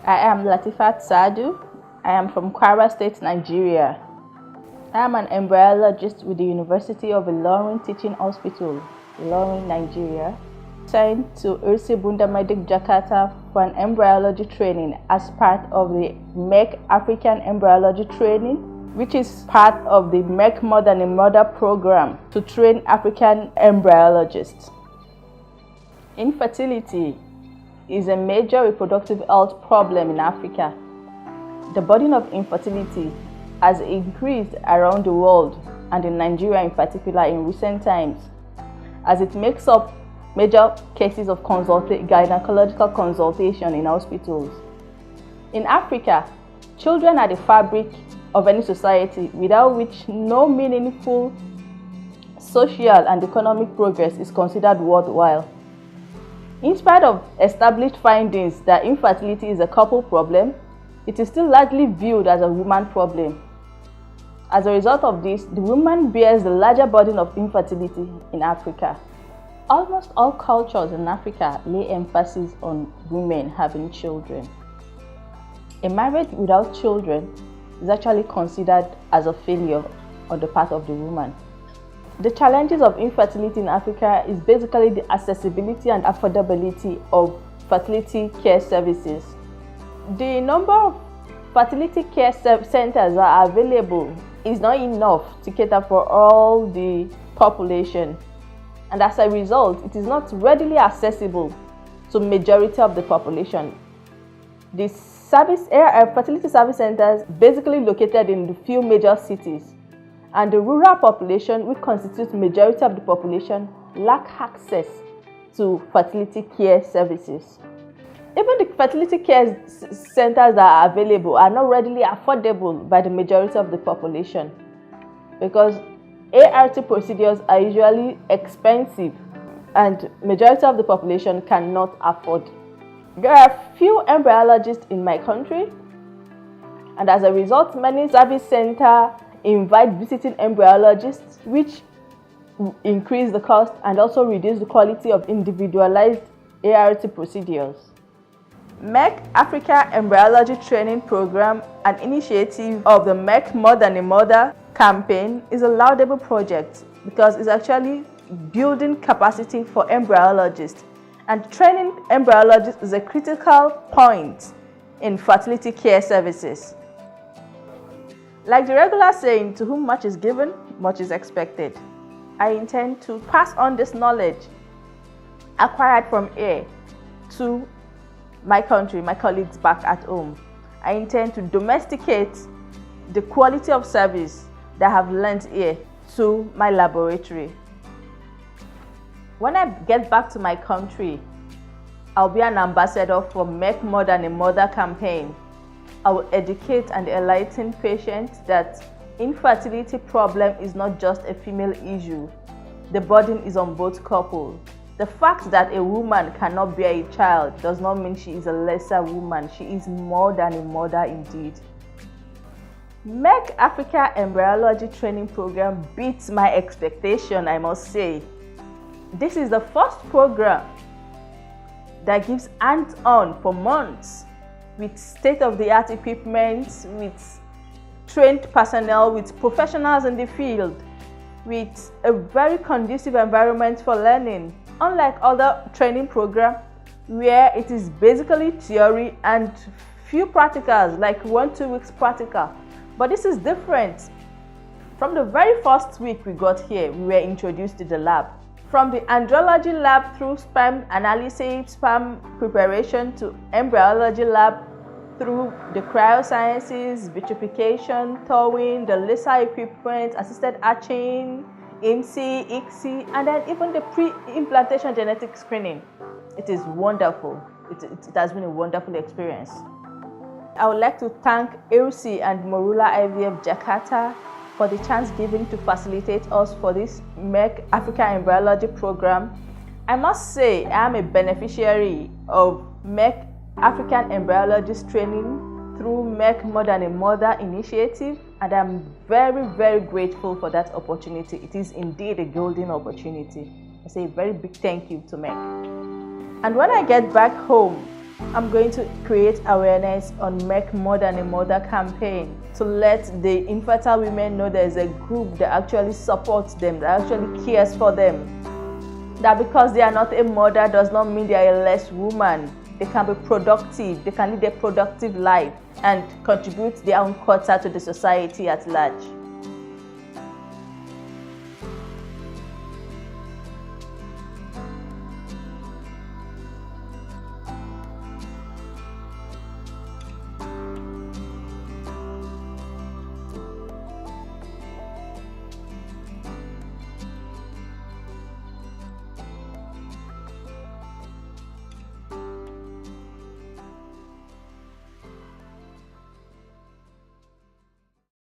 I am Lateefat Saadu. I am from Kwara State, Nigeria. I am an embryologist with the University of Ilorin Teaching Hospital, Ilorin, Nigeria. Sent to Ursi Bundamedic Jakarta for an embryology training as part of the Merck African Embryology Training, which is part of the Merck More Than a Mother program to train African embryologists. Infertility is a major reproductive health problem in Africa. The burden of infertility has increased around the world and in Nigeria in particular in recent times, as it makes up major cases of gynecological consultation in hospitals. In Africa, children are the fabric of any society, without which no meaningful social and economic progress is considered worthwhile. In spite of established findings that infertility is a couple problem, it is still largely viewed as a woman problem. As a result of this, the woman bears the larger burden of infertility in Africa. Almost all cultures in Africa lay emphasis on women having children. A marriage without children is actually considered as a failure on the part of the woman. The challenges of infertility in Africa is basically the accessibility and affordability of fertility care services. The number of fertility care centers that are available is not enough to cater for all the population, and as a result, it is not readily accessible to majority of the population. The fertility service centers basically located in the few major cities, and the rural population, which constitutes majority of the population, lack access to fertility care services. Even the fertility care centers that are available are not readily affordable by the majority of the population, because ART procedures are usually expensive and majority of the population cannot afford. There are few embryologists in my country, and as a result, many service centers invite visiting embryologists, which increase the cost and also reduce the quality of individualized ART procedures. Merck Africa Embryology Training Program, an initiative of the Merck More Than a Mother campaign, is a laudable project because it's actually building capacity for embryologists, and training embryologists is a critical point in fertility care services. Like the regular saying, to whom much is given, much is expected. I intend to pass on this knowledge acquired from here to my country, my colleagues back at home. I intend to domesticate the quality of service that I have learned here to my laboratory. When I get back to my country, I'll be an ambassador for Merck More Than a Mother campaign. I will educate and enlighten patients that infertility problem is not just a female issue. The burden is on both couples. The fact that a woman cannot bear a child does not mean she is a lesser woman. She is more than a mother indeed. Merck Africa Embryology Training Program beats my expectation, I must say. This is the first program that gives hands-on for months with state-of-the-art equipment, with trained personnel, with professionals in the field, with a very conducive environment for learning. Unlike other training programs where it is basically theory and few practicals, like 1-2 weeks practical. But this is different. From the very first week we got here, we were introduced to the lab. From the andrology lab through sperm analysis, sperm preparation, to embryology lab, through the cryosciences, vitrification, thawing, the laser equipment, assisted hatching, IMSI, ICSI, and then even the pre-implantation genetic screening. It is wonderful. It has been a wonderful experience. I would like to thank Ursi and Morula IVF Jakarta for the chance given to facilitate us for this Merck Africa Embryology program. I must say I am a beneficiary of Merck African Embryologist Training through Merck More Than a Mother initiative, and I'm very, very grateful for that opportunity. It is indeed a golden opportunity. I say a very big thank you to Merck. And when I get back home, I'm going to create awareness on Make More Than a Mother campaign to let the infertile women know there's a group that actually supports them, that actually cares for them. That because they are not a mother does not mean they are a less woman. They can be productive, they can lead a productive life and contribute their own quota to the society at large.